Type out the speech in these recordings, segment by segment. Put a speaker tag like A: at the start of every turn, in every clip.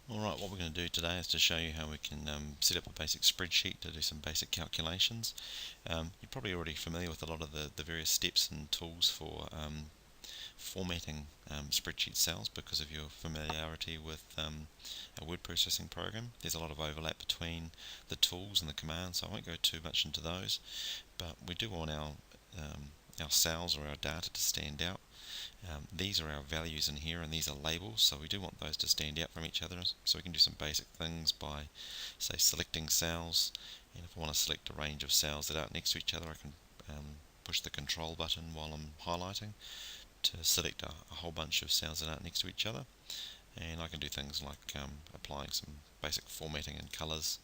A: Alright, what we're going to do today is to show you how we can set up a basic spreadsheet to do some basic calculations. You're probably already familiar with a lot of the various steps and tools for formatting spreadsheet cells because of your familiarity with a word processing program. There's a lot of overlap between the tools and the commands, so I won't go too much into those, but we do want our cells or our data to stand out. These are our values in here, and these are labels, so we do want those to stand out from each other. So we can do some basic things by, say, selecting cells. And if I want to select a range of cells that aren't next to each other, I can push the control button while I'm highlighting to select a whole bunch of cells that aren't next to each other. And I can do things like applying some basic formatting and colours.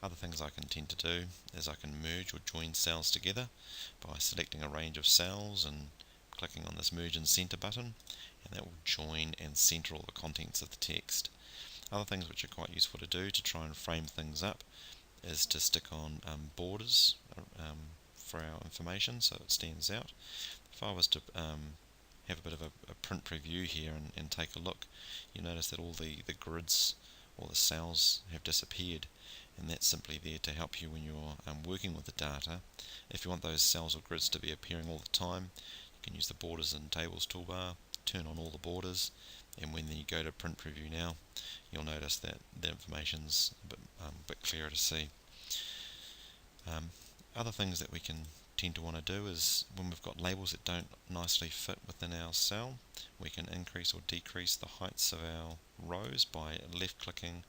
A: Other things I can tend to do is I can merge or join cells together by selecting a range of cells and clicking on this merge and center button, and that will join and center all the contents of the text. Other things which are quite useful to do to try and frame things up is to stick on borders for our information so it stands out. If I was to have a bit of a print preview here and take a look, you notice that all the grids or the cells have disappeared, and that's simply there to help you when you're working with the data. If you want those cells or grids to be appearing all the time, you can use the borders and tables toolbar, turn on all the borders, and when you go to print preview now, you'll notice that the information's a bit clearer to see. Other things that we can tend to want to do is when we've got labels that don't nicely fit within our cell, we can increase or decrease the heights of our rows by left clicking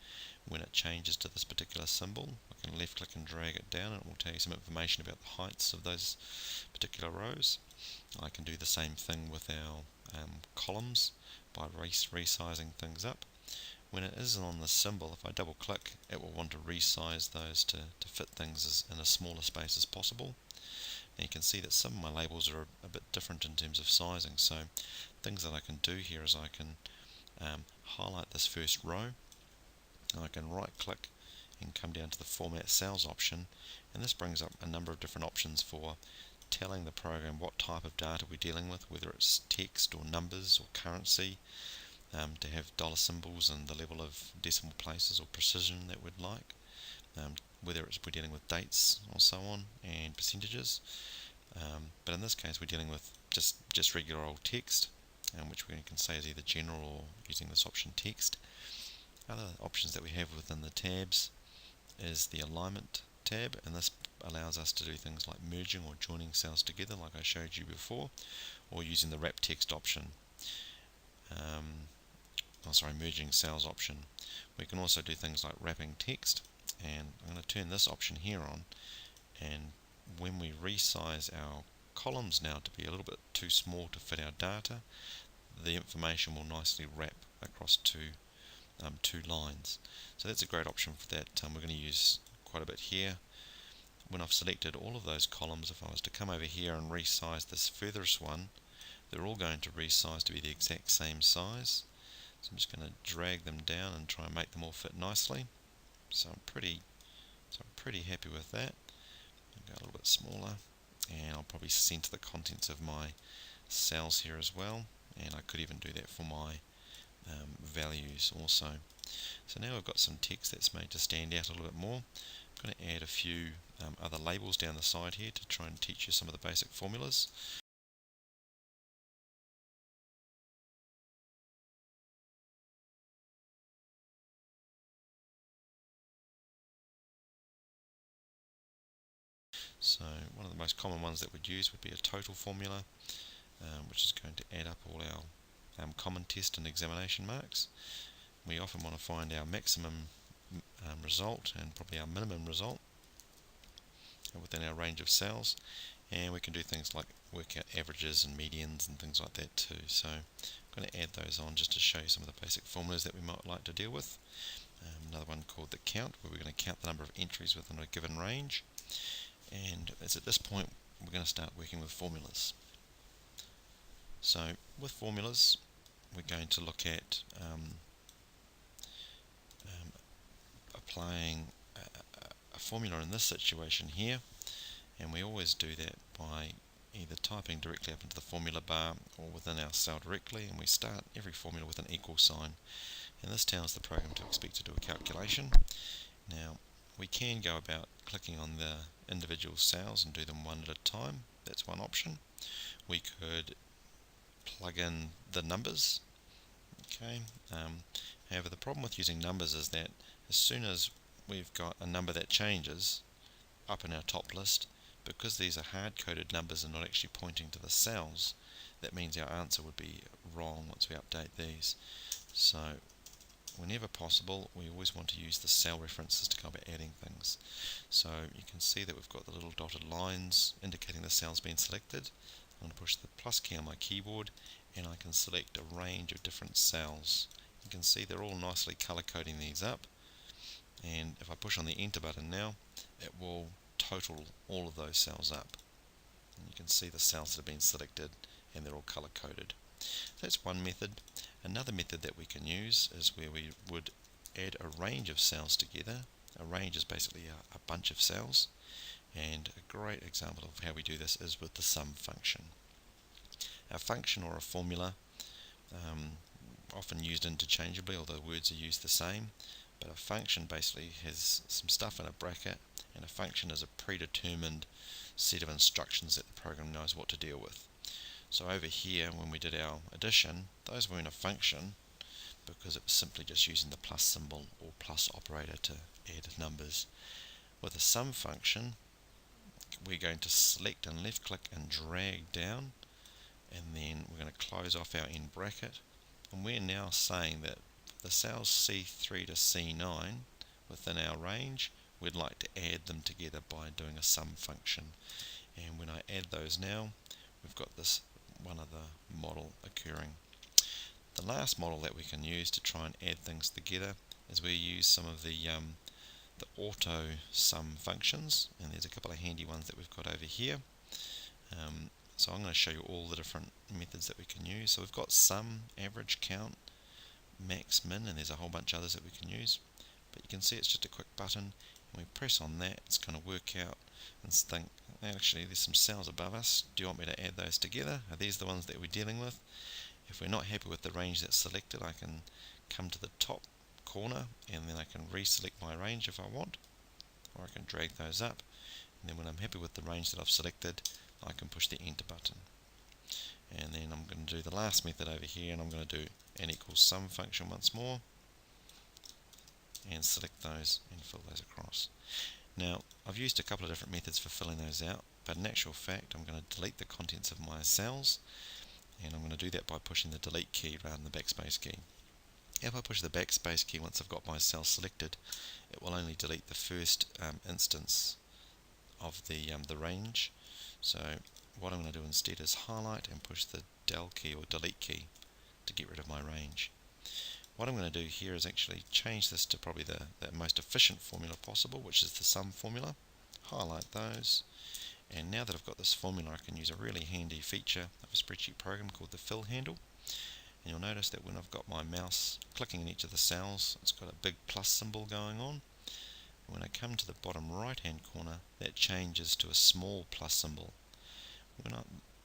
A: when it changes to this particular symbol. I can left click and drag it down and it will tell you some information about the heights of those particular rows. I can do the same thing with our columns by resizing things up. When it isn't on the symbol, if I double click, it will want to resize those to fit things in a smaller space as possible. And you can see that some of my labels are a bit different in terms of sizing, so things that I can do here is I can highlight this first row, and I can right click and come down to the Format Cells option, and this brings up a number of different options for telling the program what type of data we're dealing with, whether it's text or numbers or currency, to have dollar symbols and the level of decimal places or precision that we'd like, whether we're dealing with dates or so on, and percentages. But in this case we're dealing with just regular old text, which we can say is either general or using this option text. Other options that we have within the tabs is the alignment tab, and this allows us to do things like merging or joining cells together like I showed you before, or using the wrap text option. Merging cells option. We can also do things like wrapping text, and I'm going to turn this option here on, and when we resize our columns now to be a little bit too small to fit our data, the information will nicely wrap across two lines. So that's a great option for that. We're going to use quite a bit here. When I've selected all of those columns, if I was to come over here and resize this furthest one, they're all going to resize to be the exact same size. So I'm just going to drag them down and try and make them all fit nicely. So I'm pretty happy with that. I'll go a little bit smaller, and I'll probably center the contents of my cells here as well, and I could even do that for my values also. So now we've got some text that's made to stand out a little bit more. I'm going to add a few other labels down the side here to try and teach you some of the basic formulas. So one of the most common ones that we'd use would be a total formula, which is going to add up all our common test and examination marks. We often want to find our maximum result and probably our minimum result within our range of cells, and we can do things like work out averages and medians and things like that too. So I'm going to add those on just to show you some of the basic formulas that we might like to deal with. Another one called the count, where we're going to count the number of entries within a given range, and it's at this point we're going to start working with formulas. So with formulas we're going to look at applying a formula in this situation here, and we always do that by either typing directly up into the formula bar or within our cell directly, and we start every formula with an equal sign, and this tells the program to expect to do a calculation. Now, we can go about clicking on the individual cells and do them one at a time. That's one option. We could plug in the numbers. Okay. However, the problem with using numbers is that as soon as we've got a number that changes up in our top list, because these are hard-coded numbers and not actually pointing to the cells, that means our answer would be wrong once we update these. So whenever possible, we always want to use the cell references to go about adding things. So you can see that we've got the little dotted lines indicating the cell's been selected. I'm going to push the plus key on my keyboard and I can select a range of different cells. You can see they're all nicely color coding these up, and if I push on the enter button now, it will total all of those cells up. And you can see the cells that have been selected and they're all color coded. That's one method. Another method that we can use is where we would add a range of cells together. A range is basically a bunch of cells, and a great example of how we do this is with the sum function. A function or a formula, often used interchangeably, although words are used the same, but a function basically has some stuff in a bracket, and a function is a predetermined set of instructions that the program knows what to deal with. So over here, when we did our addition, those weren't a function because it was simply just using the plus symbol or plus operator to add numbers. With a sum function, we're going to select and left click and drag down, and then we're going to close off our end bracket, and we're now saying that the cells C3 to C9 within our range, we'd like to add them together by doing a sum function. And when I add those now, we've got this one other model occurring. The last model that we can use to try and add things together is we use some of the auto sum functions, and there's a couple of handy ones that we've got over here. So I'm going to show you all the different methods that we can use. So we've got sum, average, count, max, min, and there's a whole bunch of others that we can use. But you can see it's just a quick button, and we press on that, it's going to work out and think, actually there's some cells above us, do you want me to add those together? Are these the ones that we're dealing with? If we're not happy with the range that's selected, I can come to the top corner and then I can reselect my range if I want, or I can drag those up, and then when I'm happy with the range that I've selected, I can push the enter button. And then I'm going to do the last method over here, and I'm going to do an equals sum function once more and select those and fill those across. Now, I've used a couple of different methods for filling those out, but in actual fact I'm going to delete the contents of my cells, and I'm going to do that by pushing the delete key rather than the backspace key. If I push the backspace key once I've got my cell selected, it will only delete the first instance of the range. So what I'm going to do instead is highlight and push the del key or delete key to get rid of my range. What I'm going to do here is actually change this to probably the most efficient formula possible, which is the sum formula. Highlight those, and now that I've got this formula, I can use a really handy feature of a spreadsheet program called the fill handle. And you'll notice that when I've got my mouse clicking in each of the cells, it's got a big plus symbol going on. When I come to the bottom right hand corner, that changes to a small plus symbol.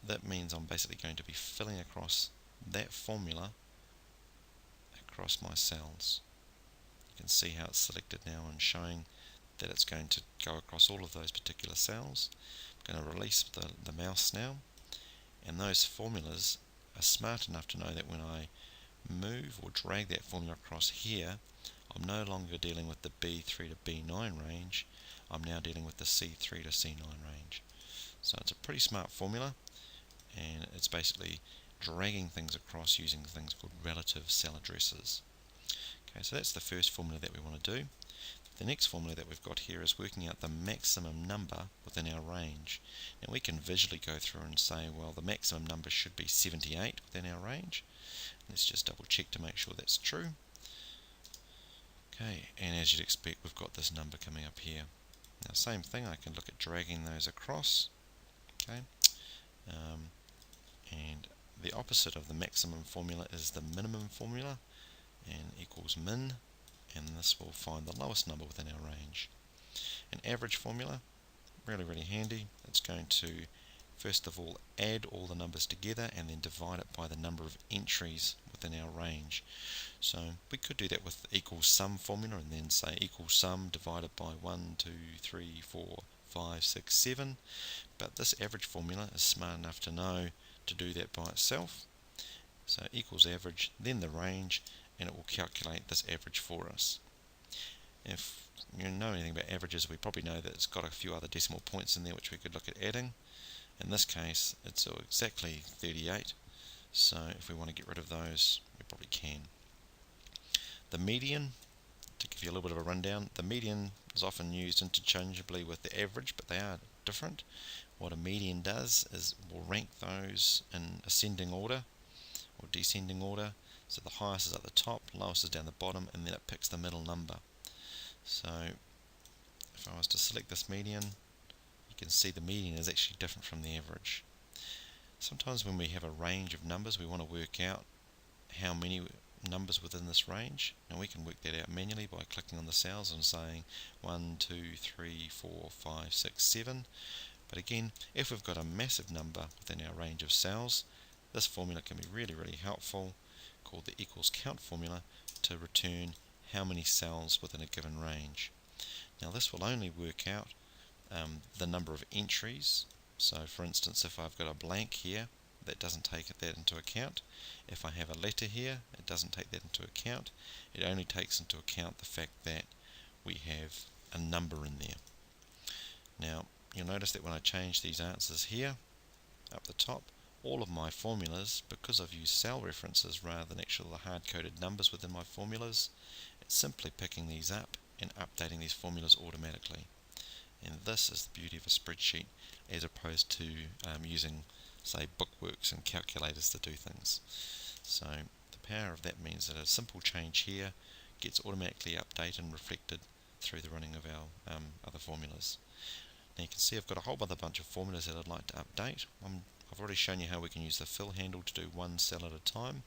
A: That means I'm basically going to be filling across that formula across my cells. You can see how it's selected now and showing that it's going to go across all of those particular cells. I'm going to release the mouse now, and those formulas are smart enough to know that when I move or drag that formula across here, I'm no longer dealing with the B3 to B9 range, I'm now dealing with the C3 to C9 range. So it's a pretty smart formula, and it's basically dragging things across using things called relative cell addresses. Okay, so that's the first formula that we want to do. The next formula that we've got here is working out the maximum number within our range. Now we can visually go through and say, well, the maximum number should be 78 within our range. Let's just double check to make sure that's true. Okay, and as you'd expect, we've got this number coming up here. Now same thing, I can look at dragging those across. Okay, and the opposite of the maximum formula is the minimum formula, and equals min, and this will find the lowest number within our range. An average formula, really handy. It's going to first of all add all the numbers together and then divide it by the number of entries within our range. So we could do that with the equals sum formula and then say equals sum divided by 1, 2, 3, 4, 5, 6, 7. But this average formula is smart enough to know to do that by itself. So equals average, then the range, and it will calculate this average for us. If you know anything about averages, we probably know that it's got a few other decimal points in there which we could look at adding. In this case, it's exactly 38, so if we want to get rid of those, we probably can. The median, to give you a little bit of a rundown, the median is often used interchangeably with the average, but they are different. What a median does is we'll rank those in ascending order or descending order. So the highest is at the top, lowest is down the bottom, and then it picks the middle number. So if I was to select this median, you can see the median is actually different from the average. Sometimes when we have a range of numbers, we want to work out how many numbers within this range, and we can work that out manually by clicking on the cells and saying 1, 2, 3, 4, 5, 6, 7. But again, if we've got a massive number within our range of cells, this formula can be really helpful, called the equals count formula, to return how many cells within a given range. Now this will only work out the number of entries. So for instance, if I've got a blank here, that doesn't take that into account. If I have a letter here, it doesn't take that into account. It only takes into account the fact that we have a number in there. Now you'll notice that when I change these answers here up the top, all of my formulas, because I've used cell references rather than actual hard-coded numbers within my formulas, it's simply picking these up and updating these formulas automatically. And this is the beauty of a spreadsheet as opposed to using, say, bookworks and calculators to do things. So the power of that means that a simple change here gets automatically updated and reflected through the running of our other formulas. Now you can see I've got a whole other bunch of formulas that I'd like to update. I've already shown you how we can use the fill handle to do one cell at a time,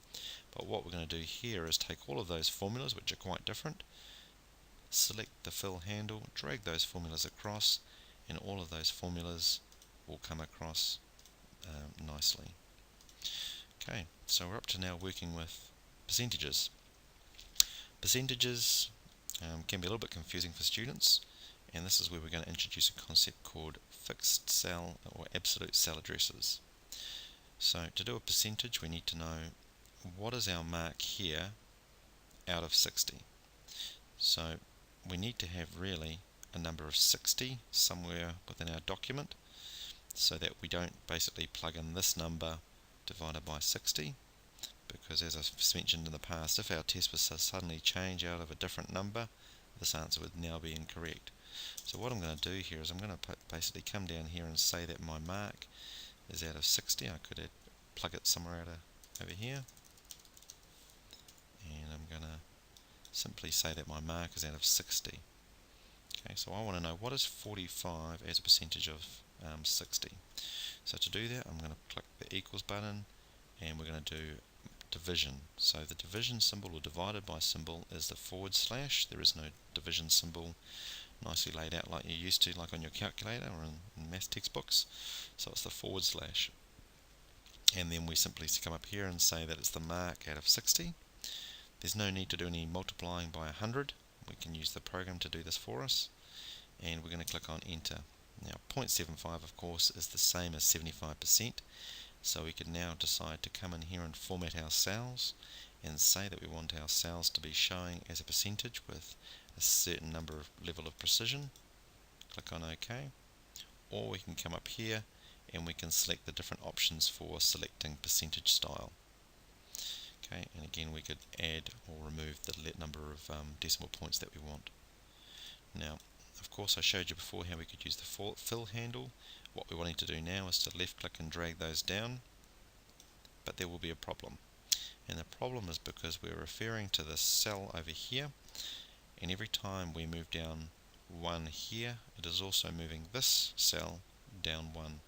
A: but what we're going to do here is take all of those formulas, which are quite different, select the fill handle, drag those formulas across, and all of those formulas will come across nicely. Okay, so we're up to now working with percentages. Percentages can be a little bit confusing for students, and this is where we're going to introduce a concept called fixed cell or absolute cell addresses. So to do a percentage, we need to know what is our mark here out of 60. So we need to have really a number of 60 somewhere within our document, so that we don't basically plug in this number divided by 60, because as I've mentioned in the past, if our test was to suddenly change out of a different number, this answer would now be incorrect. So what I'm going to do here is I'm going to basically come down here and say that my mark is out of 60. I could plug it somewhere over here, and I'm going to simply say that my mark is out of 60. Okay, so I want to know what is 45 as a percentage of 60. So to do that, I'm going to click the equals button, and we're going to do division. So the division symbol or divided by symbol is the /. There is no division symbol nicely laid out like you're used to, like on your calculator or in math textbooks. So it's the /. And then we simply come up here and say that it's the mark out of 60. There's no need to do any multiplying by 100. We can use the program to do this for us. And we're going to click on enter. Now 0.75 of course is the same as 75%. So we can now decide to come in here and format our cells and say that we want our cells to be showing as a percentage with a certain level of precision. Click on OK. Or we can come up here and we can select the different options for selecting percentage style. Okay, and again we could add or remove the number of decimal points that we want. Now, of course I showed you before how we could use the fill handle. What we're wanting to do now is to left click and drag those down, but there will be a problem. And the problem is because we're referring to this cell over here, and every time we move down one here, it is also moving this cell down one.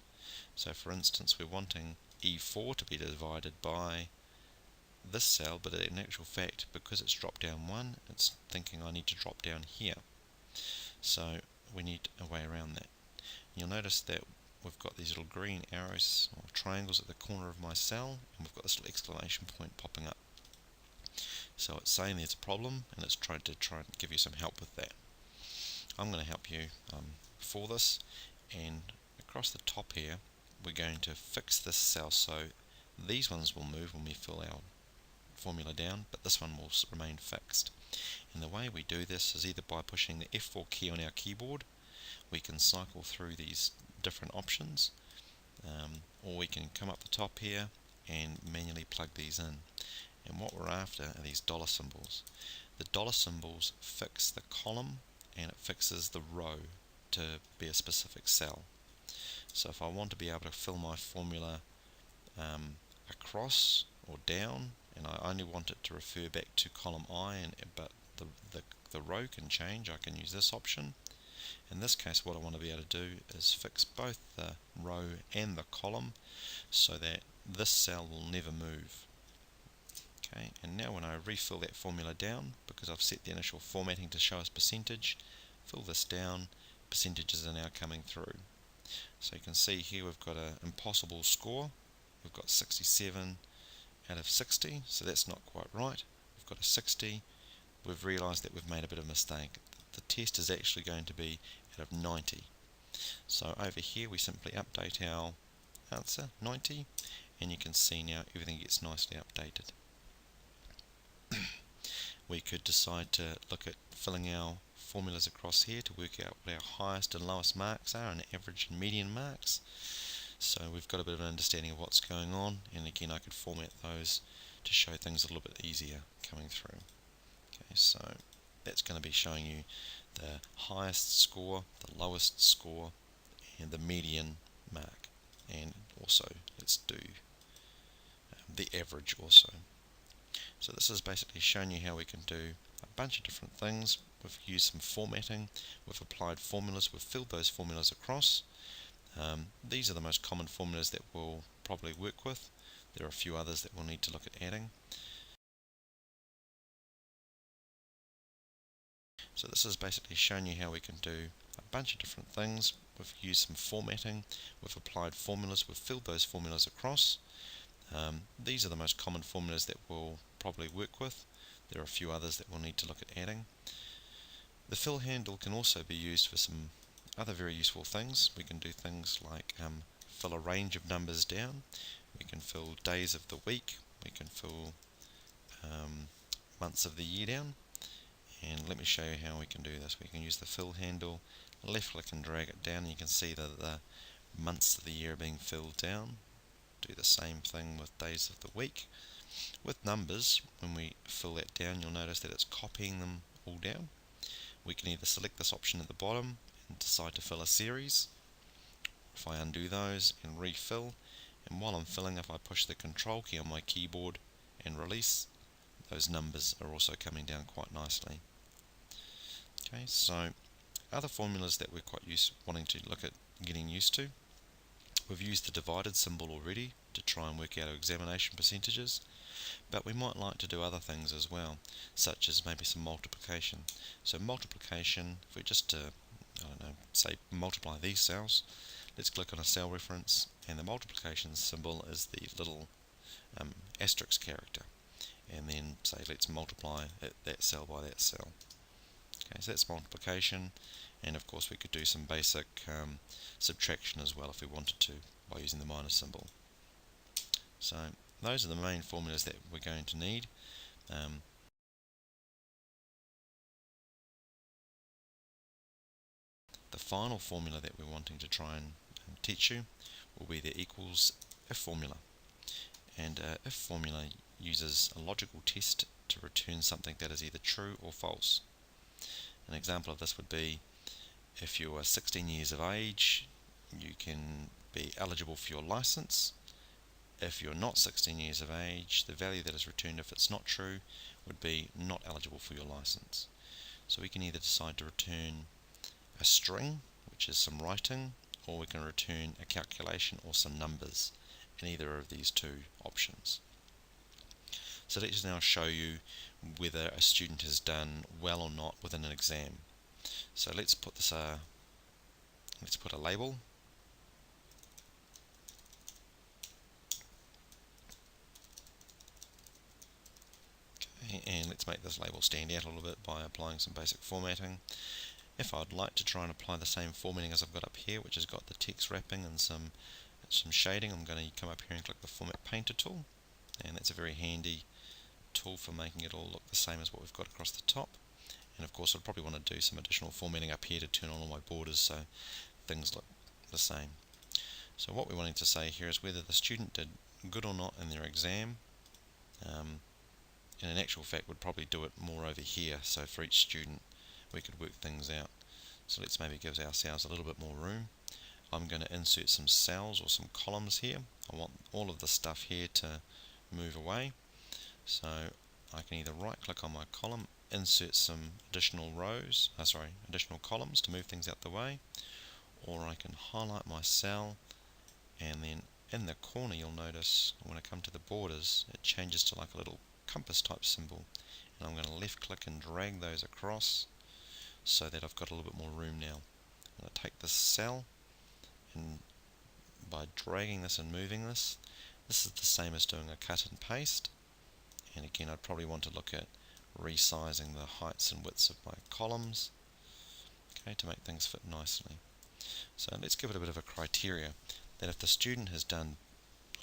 A: So for instance, we're wanting E4 to be divided by this cell, but in actual fact, because it's dropped down one, it's thinking I need to drop down here. So we need a way around that. You'll notice that we've got these little green arrows or triangles at the corner of my cell, and we've got this little exclamation point popping up. So it's saying there's a problem, and it's trying to give you some help with that. I'm going to help you for this, and across the top here we're going to fix this cell so these ones will move when we fill our formula down, but this one will remain fixed. And the way we do this is either by pushing the F4 key on our keyboard. We can cycle through these different options, or we can come up the top here and manually plug these in. And what we're after are these dollar symbols. The dollar symbols fix the column and it fixes the row to be a specific cell. So if I want to be able to fill my formula across or down, and I only want it to refer back to column I, but the row can change, I can use this option. In this case, what I want to be able to do is fix both the row and the column so that this cell will never move. Okay, and now when I refill that formula down, because I've set the initial formatting to show us percentage, fill this down, percentages are now coming through. So you can see here we've got an impossible score. We've got 67 out of 60, so that's not quite right. We've got a 60. We've realised that we've made a bit of a mistake. The test is actually going to be out of 90. So over here we simply update our answer, 90, and you can see now everything gets nicely updated. We could decide to look at filling our formulas across here to work out what our highest and lowest marks are, and average and median marks. So we've got a bit of an understanding of what's going on, and again I could format those to show things a little bit easier coming through. Okay, so that's going to be showing you the highest score, the lowest score, and the median mark, and also let's do the average also. So this is basically showing you how we can do a bunch of different things. We've used some formatting, we've applied formulas, we've filled those formulas across. These are the most common formulas that we'll probably work with. There are a few others that we'll need to look at adding. So this is basically showing you how we can do a bunch of different things. We've used some formatting, we've applied formulas, we've filled those formulas across. These are the most common formulas that we'll probably work with. There are a few others that we'll need to look at adding. The fill handle can also be used for some other very useful things. We can do things like fill a range of numbers down. We can fill days of the week. We can fill months of the year down. And let me show you how we can do this. We can use the fill handle, left click and drag it down, and you can see that the months of the year are being filled down. Do the same thing with days of the week. With numbers, when we fill that down, you'll notice that it's copying them all down. We can either select this option at the bottom and decide to fill a series. If I undo those and refill, and while I'm filling, if I push the control key on my keyboard and release, those numbers are also coming down quite nicely. Okay, so other formulas that we're quite wanting to look at getting used to. We've used the divided symbol already to try and work out our examination percentages, but we might like to do other things as well, such as maybe some multiplication. So multiplication, if we just I don't know, say multiply these cells, let's click on a cell reference, and the multiplication symbol is the little asterisk character, and then say let's multiply that cell by that cell. Okay, so that's multiplication, and of course we could do some basic subtraction as well if we wanted to by using the minus symbol. So those are the main formulas that we're going to need. The final formula that we're wanting to try and teach you will be the equals if formula. And if formula uses a logical test to return something that is either true or false. An example of this would be if you are 16 years of age, you can be eligible for your license. If you're not 16 years of age, the value that is returned if it's not true would be not eligible for your license. So we can either decide to return a string, which is some writing, or we can return a calculation or some numbers in either of these two options. So let's now show you whether a student has done well or not within an exam. So let's put this let's put a label. Okay, And let's make this label stand out a little bit by applying some basic formatting. If I'd like to try and apply the same formatting as I've got up here, which has got the text wrapping and some shading, I'm going to come up here and click the Format Painter tool, and that's a very handy tool for making it all look the same as what we've got across the top. And of course I'd probably want to do some additional formatting up here to turn on all my borders so things look the same. So what we're wanting to say here is whether the student did good or not in their exam. In actual fact we'd probably do it more over here, so for each student we could work things out. So let's maybe give ourselves a little bit more room. I'm going to insert some cells or some columns here. I want all of the stuff here to move away. So I can either right click on my column, insert some additional additional columns to move things out the way, or I can highlight my cell, and then in the corner you'll notice when I come to the borders it changes to like a little compass type symbol, and I'm going to left click and drag those across so that I've got a little bit more room now. I'm going to take this cell, and by dragging this and moving this is the same as doing a cut and paste. And again I'd probably want to look at resizing the heights and widths of my columns, okay, to make things fit nicely. So let's give it a bit of a criteria that if the student has done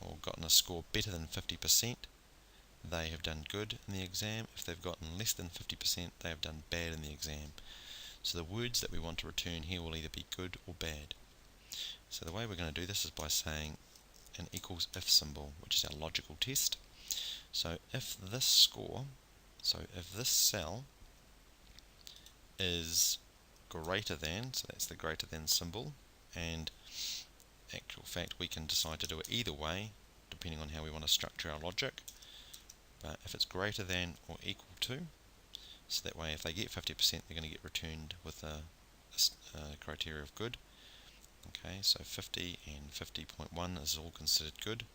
A: or gotten a score better than 50%, they have done good in the exam. If they've gotten less than 50%, they have done bad in the exam. So the words that we want to return here will either be good or bad. So the way we're going to do this is by saying an equals if symbol, which is our logical test. So if this cell is greater than, so that's the greater than symbol, and actual fact we can decide to do it either way depending on how we want to structure our logic, but if it's greater than or equal to, so that way if they get 50% they're going to get returned with a criteria of good. Okay, so 50 and 50.1 is all considered good.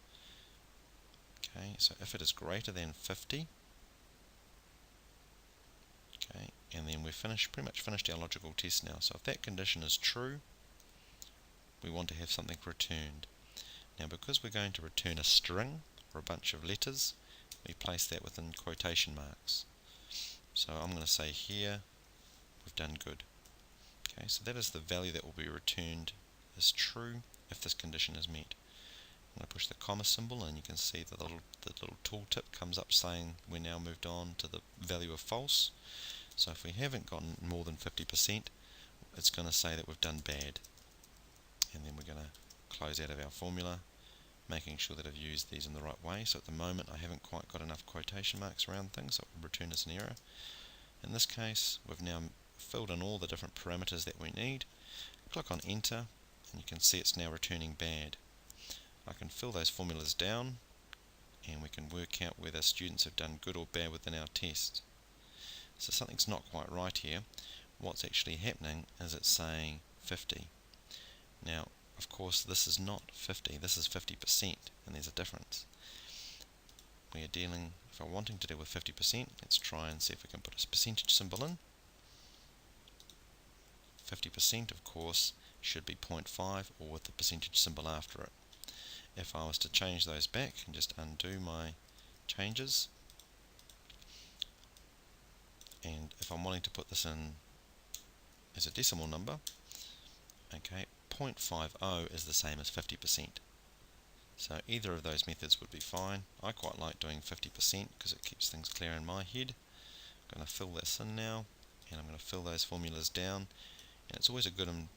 A: Okay, so if it is greater than 50, okay, and then we're pretty much finished our logical test now. So if that condition is true, we want to have something returned. Now because we're going to return a string or a bunch of letters, we place that within quotation marks. So I'm going to say here we've done good. Okay, so that is the value that will be returned as true if this condition is met. I'm going to push the comma symbol, and you can see the little tooltip comes up saying we're now moved on to the value of false. So if we haven't gotten more than 50%, it's going to say that we've done bad. And then we're going to close out of our formula, making sure that I've used these in the right way. So at the moment I haven't quite got enough quotation marks around things, so it will return as an error. In this case we've now filled in all the different parameters that we need. Click on enter and you can see it's now returning bad. I can fill those formulas down and we can work out whether students have done good or bad within our test. So something's not quite right here. What's actually happening is it's saying 50. Now of course this is not 50, this is 50%, and there's a difference. We are dealing, if I'm wanting to deal with 50%, let's try and see if we can put a percentage symbol in. 50% of course should be 0.5 or with the percentage symbol after it. If I was to change those back and just undo my changes, and if I'm wanting to put this in as a decimal number, okay, 0.50 is the same as 50%. So either of those methods would be fine. I quite like doing 50% because it keeps things clear in my head. I'm going to fill this in now, and I'm going to fill those formulas down. And it's always a good and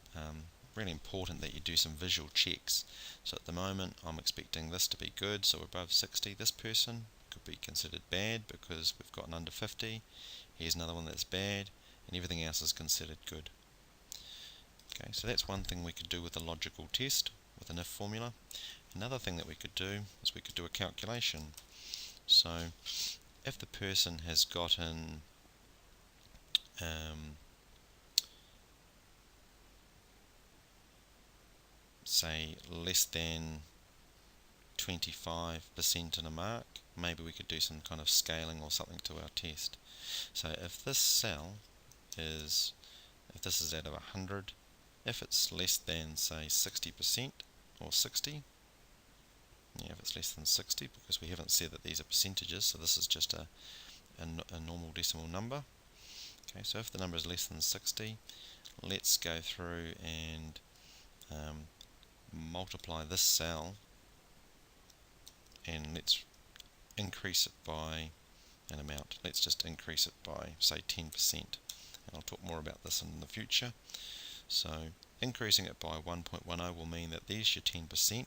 A: really important that you do some visual checks. So at the moment I'm expecting this to be good, so above 60. This person could be considered bad because we've gotten under 50. Here's another one that's bad, and everything else is considered good. Okay, so that's one thing we could do with a logical test with an if formula. Another thing that we could do is we could do a calculation. So if the person has gotten say less than 25% in a mark, maybe we could do some kind of scaling or something to our test. So if this cell is, if this is out of 100, if it's less than say 60% or 60, yeah, if it's less than 60, because we haven't said that these are percentages, so this is just a a normal decimal number. Okay, so if the number is less than 60, let's go through and multiply this cell, and let's increase it by an amount. Let's just increase it by, say, 10%. And I'll talk more about this in the future. So increasing it by 1.10 will mean that there's your 10%.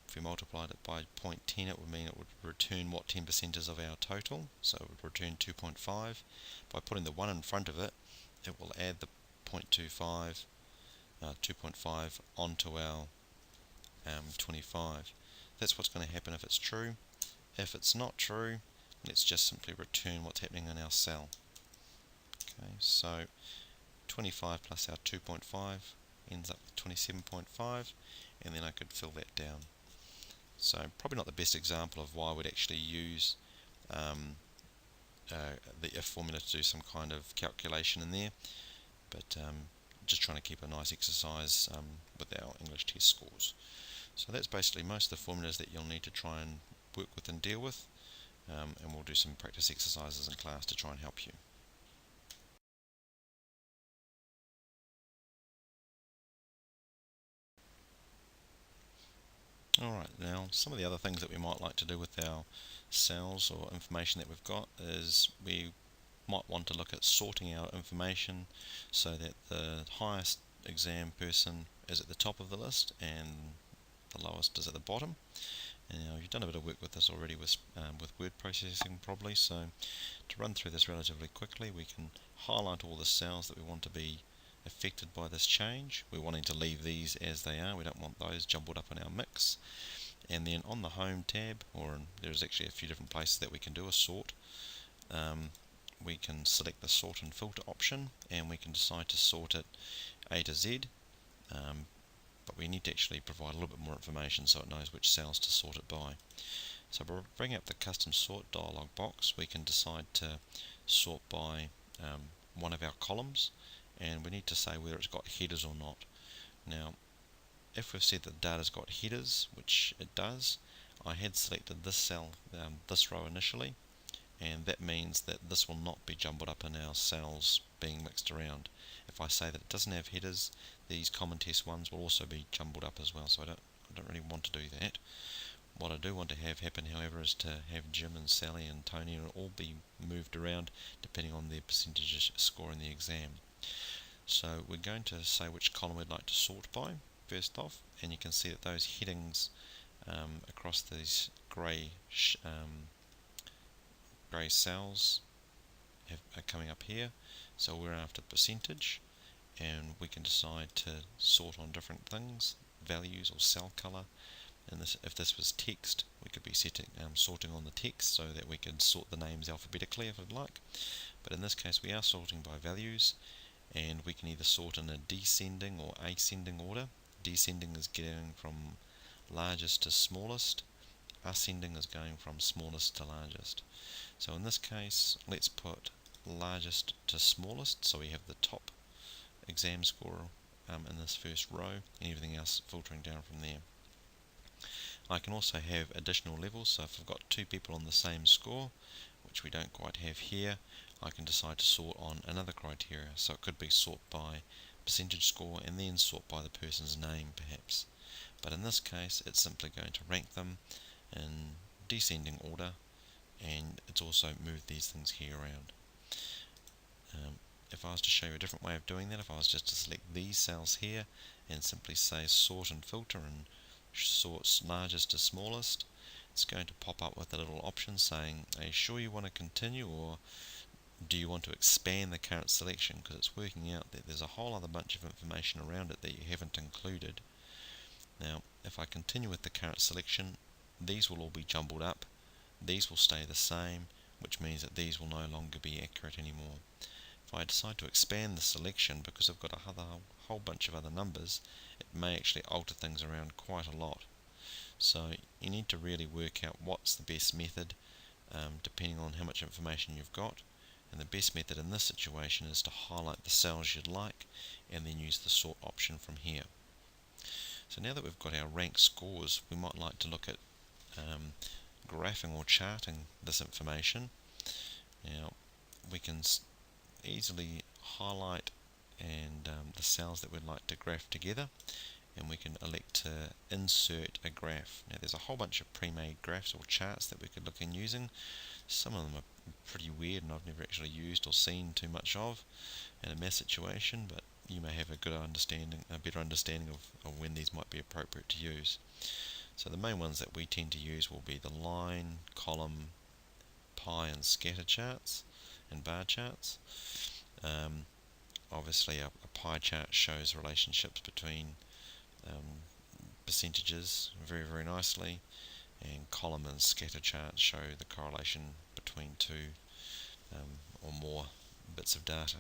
A: If we multiplied it by 0.10, it would mean it would return what 10% is of our total. So it would return 2.5. By putting the 1 in front of it, it will add the 0.25, 2.5 onto our 25. That's what's going to happen if it's true. If it's not true, let's just simply return what's happening in our cell. Okay, so 25 plus our 2.5 ends up with 27.5, and then I could fill that down. So probably not the best example of why we'd actually use the if formula to do some kind of calculation in there, but just trying to keep a nice exercise with our English test scores. So that's basically most of the formulas that you'll need to try and work with and deal with, and we'll do some practice exercises in class to try and help you. Alright, now some of the other things that we might like to do with our cells or information that we've got is we might want to look at sorting our information so that the highest exam person is at the top of the list and the lowest is at the bottom. And now you've done a bit of work with this already with word processing probably, so to run through this relatively quickly, we can highlight all the cells that we want to be affected by this change. We're wanting to leave these as they are, we don't want those jumbled up in our mix. And then on the Home tab, or there's actually a few different places that we can do a sort, we can select the sort and filter option, and we can decide to sort it A to Z, but we need to actually provide a little bit more information so it knows which cells to sort it by. So by bringing up the custom sort dialog box, we can decide to sort by one of our columns, and we need to say whether it's got headers or not. Now, if we've said that the data's got headers, which it does, I had selected this cell, this row initially, and that means that this will not be jumbled up in our cells being mixed around. If I say that it doesn't have headers, these common test ones will also be jumbled up as well, so I don't really want to do that. What I do want to have happen, however, is to have Jim and Sally and Tony all be moved around depending on their percentage score in the exam. So we're going to say which column we'd like to sort by first off, and you can see that those headings across these grey cells are coming up here. So we're after the %, and we can decide to sort on different things, values or cell color. And if this was text, we could be sorting on the text so that we could sort the names alphabetically if we'd like. But in this case we are sorting by values, and we can either sort in a descending or ascending order. Descending is going from largest to smallest, ascending is going from smallest to largest. So in this case, let's put largest to smallest, so we have the top exam score in this first row, and everything else filtering down from there. I can also have additional levels, so if I've got two people on the same score, which we don't quite have here, I can decide to sort on another criteria. So it could be sort by percentage score and then sort by the person's name perhaps. But in this case it's simply going to rank them in descending order, and it's also moved these things here around. If I was to show you a different way of doing that, if I was just to select these cells here and simply say sort and filter and sort largest to smallest, it's going to pop up with a little option saying, are you sure you want to continue, or do you want to expand the current selection, because it's working out that there's a whole other bunch of information around it that you haven't included. Now if I continue with the current selection, these will all be jumbled up, these will stay the same, which means that these will no longer be accurate anymore. If I decide to expand the selection, because I've got a whole bunch of other numbers, it may actually alter things around quite a lot. So you need to really work out what's the best method depending on how much information you've got, and the best method in this situation is to highlight the cells you'd like and then use the sort option from here. So now that we've got our rank scores, we might like to look at graphing or charting this information. Now we can easily highlight and the cells that we'd like to graph together, and we can elect to insert a graph. Now there's a whole bunch of pre-made graphs or charts that we could look in using. Some of them are pretty weird and I've never actually used or seen too much of in a math situation, but you may have a better understanding of when these might be appropriate to use. So the main ones that we tend to use will be the line, column, pie and scatter charts and bar charts. Obviously a pie chart shows relationships between percentages very nicely, and column and scatter charts show the correlation between two or more bits of data.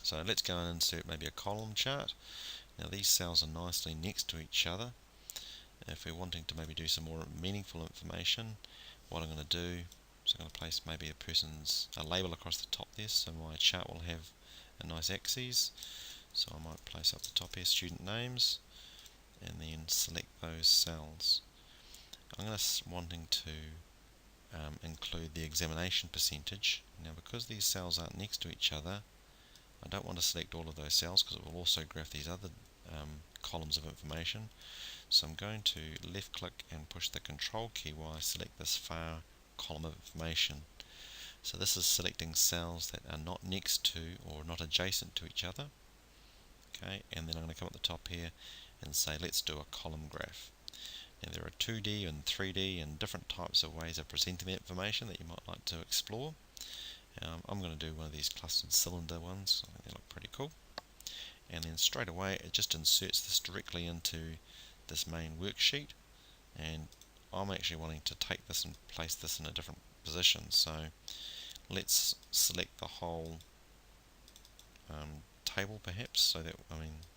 A: So let's go and insert maybe a column chart. Now these cells are nicely next to each other. If we're wanting to maybe do some more meaningful information, what I'm going to do is I'm going to place maybe a label across the top there, so my chart will have a nice axis. So I might place up the top here student names and then select those cells. I'm wanting to include the examination percentage. Now because these cells aren't next to each other, I don't want to select all of those cells because it will also graph these other columns of information. So I'm going to left click and push the control key while I select this far column of information. So this is selecting cells that are not next to or not adjacent to each other. Okay, and then I'm going to come at the top here and say let's do a column graph. Now there are 2D and 3D and different types of ways of presenting the information that you might like to explore. I'm going to do one of these clustered cylinder ones. I think they look pretty cool. And then straight away it just inserts this directly into this main worksheet, and I'm actually wanting to take this and place this in a different position. So let's select the whole table perhaps, so that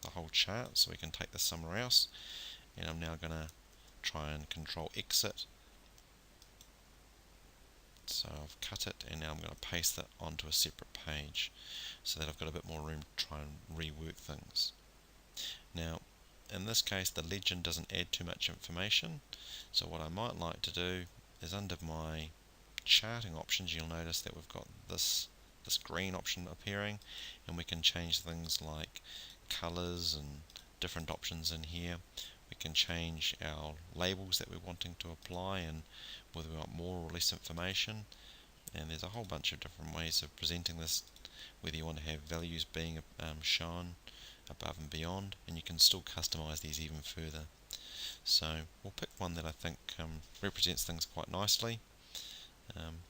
A: the whole chart, so we can take this somewhere else. And I'm now going to try and control exit. So I've cut it, and now I'm going to paste that onto a separate page so that I've got a bit more room to try and rework things. Now in this case the legend doesn't add too much information, so what I might like to do is under my charting options you'll notice that we've got this green option appearing, and we can change things like colors and different options in here. We can change our labels that we're wanting to apply and whether we want more or less information, and there's a whole bunch of different ways of presenting this, whether you want to have values being shown above and beyond, and you can still customize these even further. So we'll pick one that I think represents things quite nicely.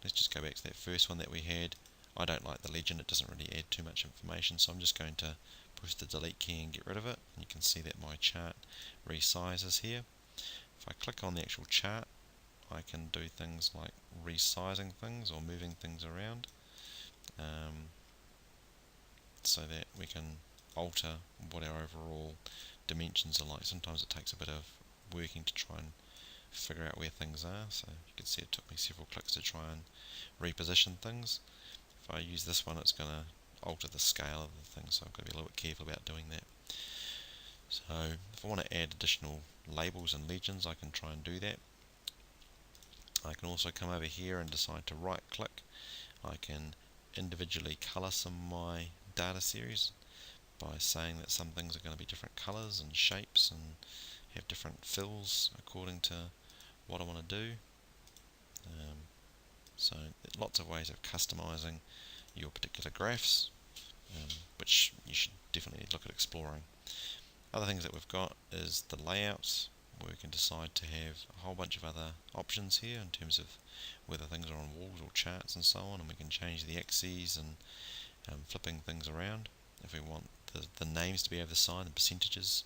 A: Let's just go back to that first one that we had. I don't like the legend, it doesn't really add too much information, so I'm just going to push the delete key and get rid of it. And you can see that my chart resizes here. If I click on the actual chart, I can do things like resizing things or moving things around, so that we can alter what our overall dimensions are like. Sometimes it takes a bit of working to try and figure out where things are, so you can see it took me several clicks to try and reposition things. If I use this one, it's going to alter the scale of the thing, so I've got to be a little bit careful about doing that. So if I want to add additional labels and legends, I can try and do that. I can also come over here and decide to right click. I can individually colour some of my data series by saying that some things are going to be different colours and shapes and have different fills according to what I want to do. So lots of ways of customizing your particular graphs, which you should definitely look at exploring. Other things that we've got is the layouts, where we can decide to have a whole bunch of other options here in terms of whether things are on walls or charts and so on, and we can change the axes and flipping things around. If we want the names to be over the side and percentages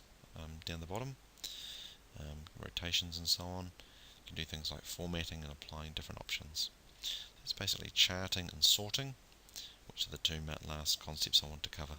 A: down the bottom, rotations and so on, you can do things like formatting and applying different options. It's basically charting and sorting, which are the two last concepts I want to cover.